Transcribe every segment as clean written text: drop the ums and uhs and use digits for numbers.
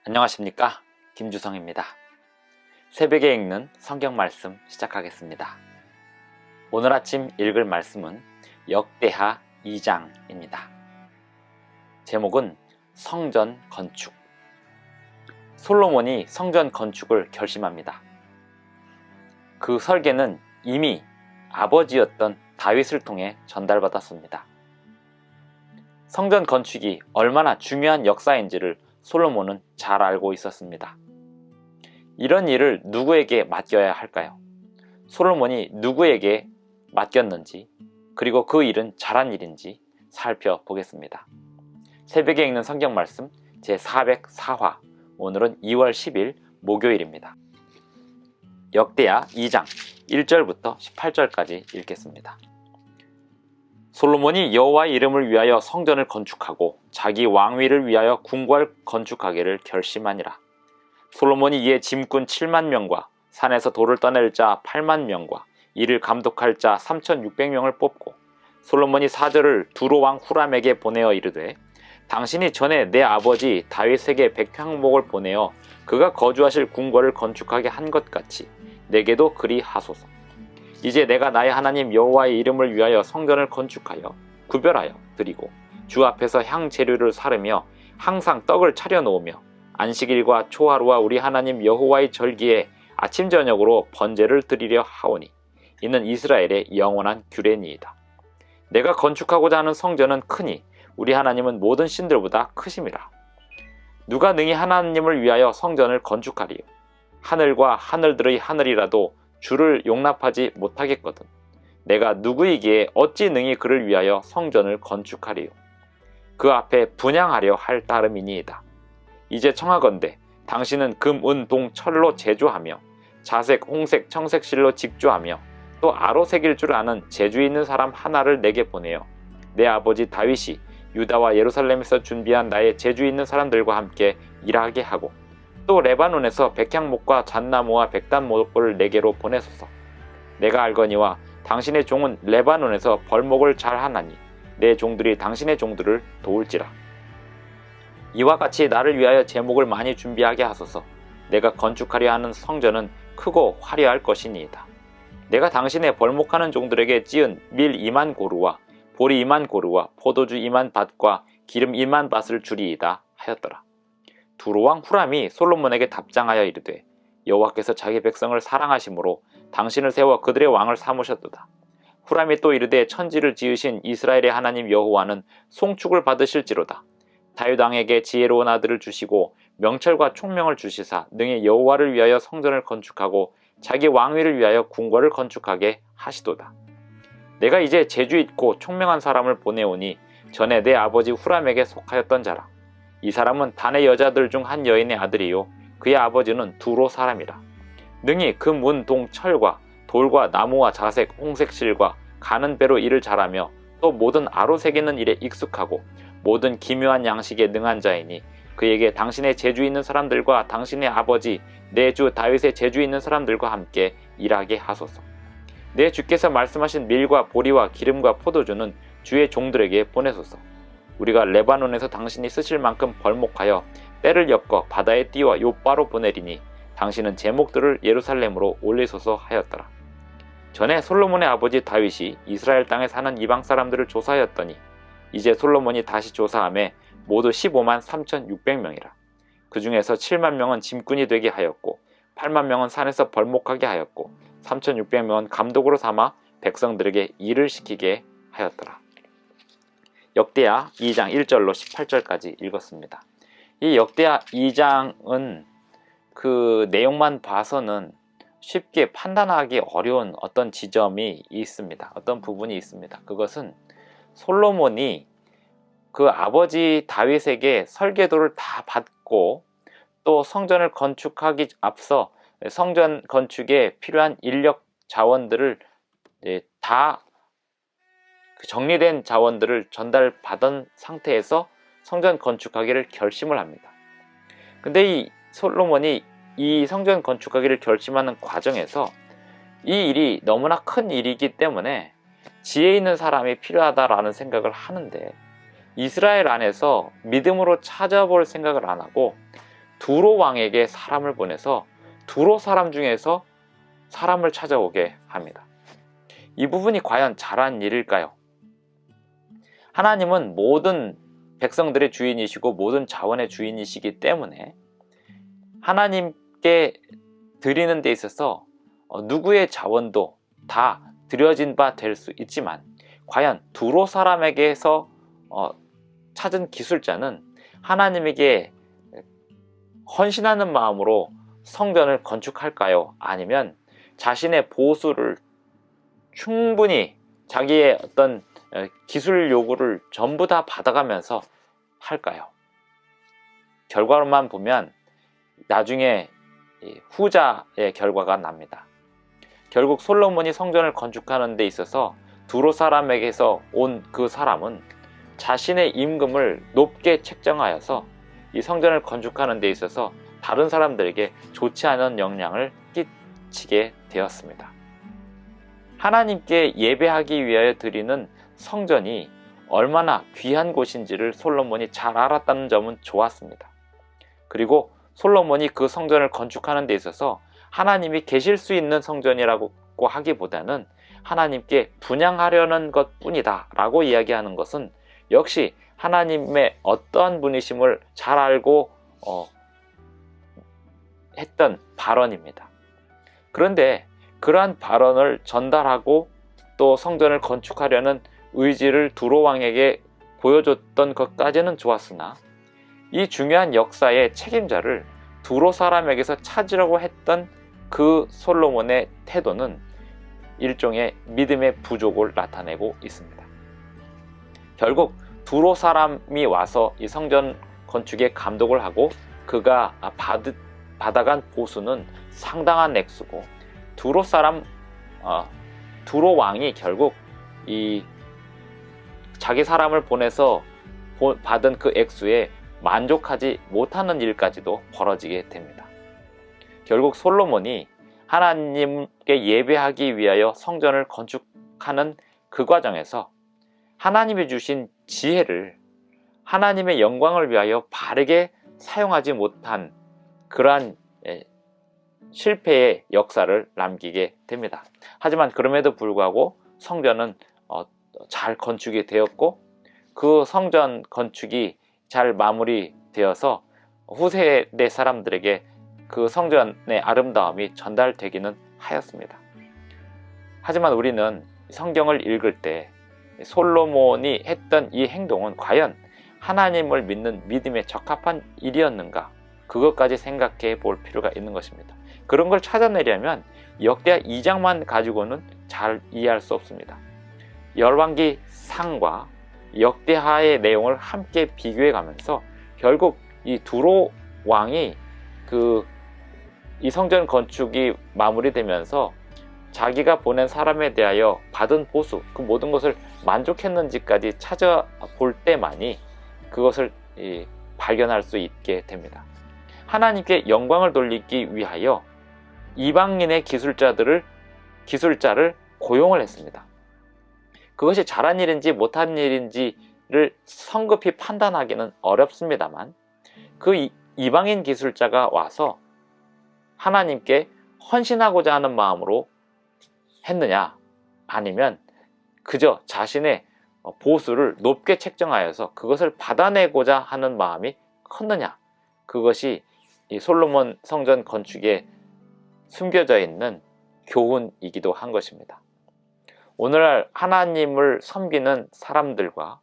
안녕하십니까, 김주성입니다. 새벽에 읽는 성경 말씀 시작하겠습니다. 오늘 아침 읽을 말씀은 역대하 2장입니다. 제목은 성전 건축. 솔로몬이 성전 건축을 결심합니다. 그 설계는 이미 아버지였던 다윗을 통해 전달받았습니다. 성전 건축이 얼마나 중요한 역사인지를 솔로몬은 잘 알고 있었습니다. 이런 일을 누구에게 맡겨야 할까요? 솔로몬이 누구에게 맡겼는지, 그리고 그 일은 잘한 일인지 살펴보겠습니다. 새벽에 읽는 성경 말씀 제404화, 오늘은 2월 10일 목요일입니다. 역대하 2장 1절부터 18절까지 읽겠습니다. 솔로몬이 여호와의 이름을 위하여 성전을 건축하고 자기 왕위를 위하여 궁궐 건축하기를 결심하니라. 솔로몬이 이에 짐꾼 7만 명과 산에서 돌을 떠낼 자 8만 명과 이를 감독할 자 3,600명을 뽑고 솔로몬이 사절을 두로 왕 후람에게 보내어 이르되, 당신이 전에 내 아버지 다윗에게 백향목을 보내어 그가 거주하실 궁궐을 건축하게 한 것 같이 내게도 그리 하소서. 이제 내가 나의 하나님 여호와의 이름을 위하여 성전을 건축하여 구별하여 드리고 주 앞에서 향 재료를 사르며 항상 떡을 차려 놓으며 안식일과 초하루와 우리 하나님 여호와의 절기에 아침 저녁으로 번제를 드리려 하오니 이는 이스라엘의 영원한 규례니이다. 내가 건축하고자 하는 성전은 크니 우리 하나님은 모든 신들보다 크심이라. 누가 능히 하나님을 위하여 성전을 건축하리요? 하늘과 하늘들의 하늘이라도 주를 용납하지 못하겠거든. 내가 누구이기에 어찌 능히 그를 위하여 성전을 건축하리요? 그 앞에 분향하려 할 따름이니이다. 이제 청하건대 당신은 금, 은, 동, 철로 제조하며 자색, 홍색, 청색 실로 직조하며 또 아로 새길 줄 아는 재주 있는 사람 하나를 내게 보내어 내 아버지 다윗이 유다와 예루살렘에서 준비한 나의 재주 있는 사람들과 함께 일하게 하고 또 레바논에서 백향목과 잣나무와 백단목을 내게로 보내소서. 내가 알거니와 당신의 종은 레바논에서 벌목을 잘 하나니 내 종들이 당신의 종들을 도울지라. 이와 같이 나를 위하여 제목을 많이 준비하게 하소서. 내가 건축하려 하는 성전은 크고 화려할 것이니이다. 내가 당신의 벌목하는 종들에게 찌은 밀 2만 고루와 보리 2만 고루와 포도주 2만 밭과 기름 2만 밭을 주리이다 하였더라. 두로 왕 후람이 솔로몬에게 답장하여 이르되, 여호와께서 자기 백성을 사랑하심으로 당신을 세워 그들의 왕을 삼으셨도다. 후람이 또 이르되, 천지를 지으신 이스라엘의 하나님 여호와는 송축을 받으실지로다. 다윗 왕에게 지혜로운 아들을 주시고 명철과 총명을 주시사 능히 여호와를 위하여 성전을 건축하고 자기 왕위를 위하여 궁궐을 건축하게 하시도다. 내가 이제 재주 있고 총명한 사람을 보내오니 전에 내 아버지 후람에게 속하였던 자라. 이 사람은 단의 여자들 중 한 여인의 아들이요 그의 아버지는 두로 사람이라. 능히 금, 은, 동, 철과 돌과 나무와 자색, 홍색 실과 가는 배로 일을 잘하며 또 모든 아로 새기는 일에 익숙하고 모든 기묘한 양식에 능한 자이니 그에게 당신의 재주 있는 사람들과 당신의 아버지 내 주 다윗의 재주 있는 사람들과 함께 일하게 하소서. 내 주께서 말씀하신 밀과 보리와 기름과 포도주는 주의 종들에게 보내소서. 우리가 레바논에서 당신이 쓰실 만큼 벌목하여 때를 엮어 바다에 띄워 요바로 보내리니 당신은 제목들을 예루살렘으로 올리소서 하였더라. 전에 솔로몬의 아버지 다윗이 이스라엘 땅에 사는 이방 사람들을 조사하였더니 이제 솔로몬이 다시 조사하매 모두 15만 3,600명이라. 그 중에서 7만 명은 짐꾼이 되게 하였고 8만 명은 산에서 벌목하게 하였고 3,600명은 감독으로 삼아 백성들에게 일을 시키게 하였더라. 역대하 2장 1절로 18절까지 읽었습니다. 이 역대하 2장은 그 내용만 봐서는 쉽게 판단하기 어려운 어떤 지점이 있습니다. 어떤 부분이 있습니다. 그것은 솔로몬이 그 아버지 다윗에게 설계도를 다 받고 또 성전을 건축하기 앞서 성전 건축에 필요한 인력 자원들을 다 정리된 자원들을 전달받은 상태에서 성전 건축하기를 결심을 합니다. 근데 이 솔로몬이 이 성전 건축하기를 결심하는 과정에서 이 일이 너무나 큰 일이기 때문에 지혜 있는 사람이 필요하다라는 생각을 하는데 이스라엘 안에서 믿음으로 찾아볼 생각을 안 하고 두로 왕에게 사람을 보내서 두로 사람 중에서 사람을 찾아오게 합니다. 이 부분이 과연 잘한 일일까요? 하나님은 모든 백성들의 주인이시고 모든 자원의 주인이시기 때문에 하나님께 드리는 데 있어서 누구의 자원도 다 드려진 바 될 수 있지만 과연 두로 사람에게서 찾은 기술자는 하나님에게 헌신하는 마음으로 성전을 건축할까요? 아니면 자신의 보수를 충분히 자기의 어떤 기술 요구를 전부 다 받아가면서 할까요? 결과로만 보면 나중에 후자의 결과가 납니다. 결국 솔로몬이 성전을 건축하는 데 있어서 두로 사람에게서 온 그 사람은 자신의 임금을 높게 책정하여서 이 성전을 건축하는 데 있어서 다른 사람들에게 좋지 않은 영향을 끼치게 되었습니다. 하나님께 예배하기 위하여 드리는 성전이 얼마나 귀한 곳인지를 솔로몬이 잘 알았다는 점은 좋았습니다. 그리고 솔로몬이 그 성전을 건축하는 데 있어서 하나님이 계실 수 있는 성전이라고 하기보다는 하나님께 분향하려는 것 뿐이다 라고 이야기하는 것은 역시 하나님의 어떠한 분이심을 잘 알고 했던 발언입니다. 그런데 그러한 발언을 전달하고 또 성전을 건축하려는 의지를 두로 왕에게 보여줬던 것까지는 좋았으나 이 중요한 역사의 책임자를 두로 사람에게서 찾으려고 했던 그 솔로몬의 태도는 일종의 믿음의 부족을 나타내고 있습니다. 결국 두로 사람이 와서 이 성전 건축에 감독을 하고 그가 받아간 보수는 상당한 액수고 두로 왕이 결국 이 자기 사람을 보내서 받은 그 액수에 만족하지 못하는 일까지도 벌어지게 됩니다. 결국 솔로몬이 하나님께 예배하기 위하여 성전을 건축하는 그 과정에서 하나님이 주신 지혜를 하나님의 영광을 위하여 바르게 사용하지 못한 그러한 실패의 역사를 남기게 됩니다. 하지만 그럼에도 불구하고 성전은 잘 건축이 되었고 그 성전 건축이 잘 마무리되어서 후세대 사람들에게 그 성전의 아름다움이 전달되기는 하였습니다. 하지만 우리는 성경을 읽을 때 솔로몬이 했던 이 행동은 과연 하나님을 믿는 믿음에 적합한 일이었는가, 그것까지 생각해 볼 필요가 있는 것입니다. 그런 걸 찾아내려면 역대하 2장만 가지고는 잘 이해할 수 없습니다. 열왕기 상과 역대하의 내용을 함께 비교해 가면서 결국 이 두로 왕이 이 성전 건축이 마무리되면서 자기가 보낸 사람에 대하여 받은 보수, 그 모든 것을 만족했는지까지 찾아볼 때만이 그것을 발견할 수 있게 됩니다. 하나님께 영광을 돌리기 위하여 이방인의 기술자를 고용을 했습니다. 그것이 잘한 일인지 못한 일인지를 성급히 판단하기는 어렵습니다만 그 이방인 기술자가 와서 하나님께 헌신하고자 하는 마음으로 했느냐, 아니면 그저 자신의 보수를 높게 책정하여서 그것을 받아내고자 하는 마음이 컸느냐, 그것이 이 솔로몬 성전 건축에 숨겨져 있는 교훈이기도 한 것입니다. 오늘날 하나님을 섬기는 사람들과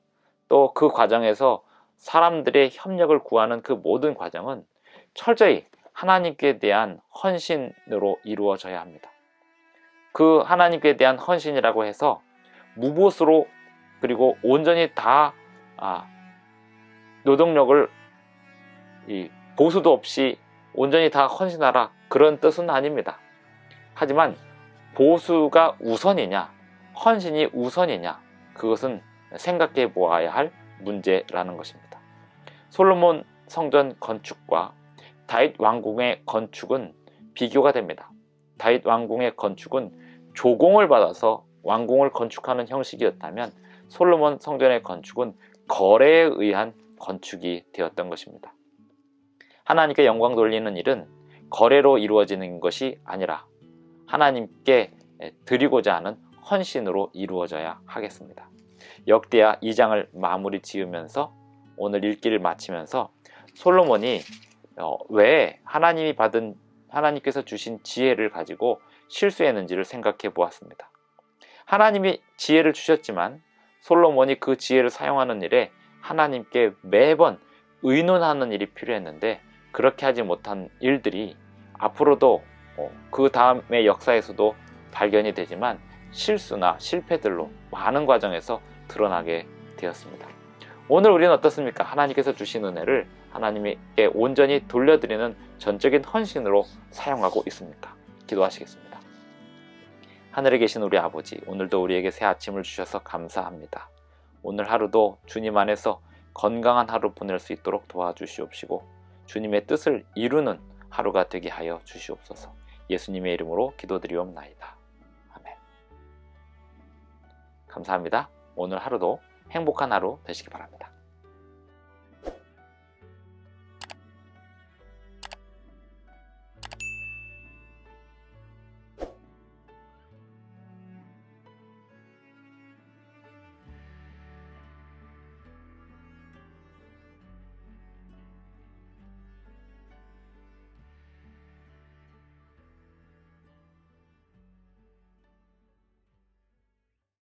또 그 과정에서 사람들의 협력을 구하는 그 모든 과정은 철저히 하나님께 대한 헌신으로 이루어져야 합니다. 그 하나님께 대한 헌신이라고 해서 무보수로 그리고 온전히 다 노동력을 보수도 없이 온전히 다 헌신하라, 그런 뜻은 아닙니다. 하지만 보수가 우선이냐 헌신이 우선이냐, 그것은 생각해 보아야 할 문제라는 것입니다. 솔로몬 성전 건축과 다윗 왕궁의 건축은 비교가 됩니다. 다윗 왕궁의 건축은 조공을 받아서 왕궁을 건축하는 형식이었다면 솔로몬 성전의 건축은 거래에 의한 건축이 되었던 것입니다. 하나님께 영광 돌리는 일은 거래로 이루어지는 것이 아니라 하나님께 드리고자 하는 헌신으로 이루어져야 하겠습니다. 역대하 2장을 마무리 지으면서 오늘 읽기를 마치면서 솔로몬이 왜 하나님께서 주신 지혜를 가지고 실수했는지를 생각해 보았습니다. 하나님이 지혜를 주셨지만 솔로몬이 그 지혜를 사용하는 일에 하나님께 매번 의논하는 일이 필요했는데 그렇게 하지 못한 일들이 앞으로도 그 다음의 역사에서도 발견이 되지만 실수나 실패들로 많은 과정에서 드러나게 되었습니다. 오늘 우리는 어떻습니까? 하나님께서 주신 은혜를 하나님께 온전히 돌려드리는 전적인 헌신으로 사용하고 있습니까? 기도하시겠습니다. 하늘에 계신 우리 아버지, 오늘도 우리에게 새 아침을 주셔서 감사합니다. 오늘 하루도 주님 안에서 건강한 하루 보낼 수 있도록 도와주시옵시고 주님의 뜻을 이루는 하루가 되게 하여 주시옵소서. 예수님의 이름으로 기도드리옵나이다. 아멘. 감사합니다. 오늘 하루도 행복한 하루 되시기 바랍니다.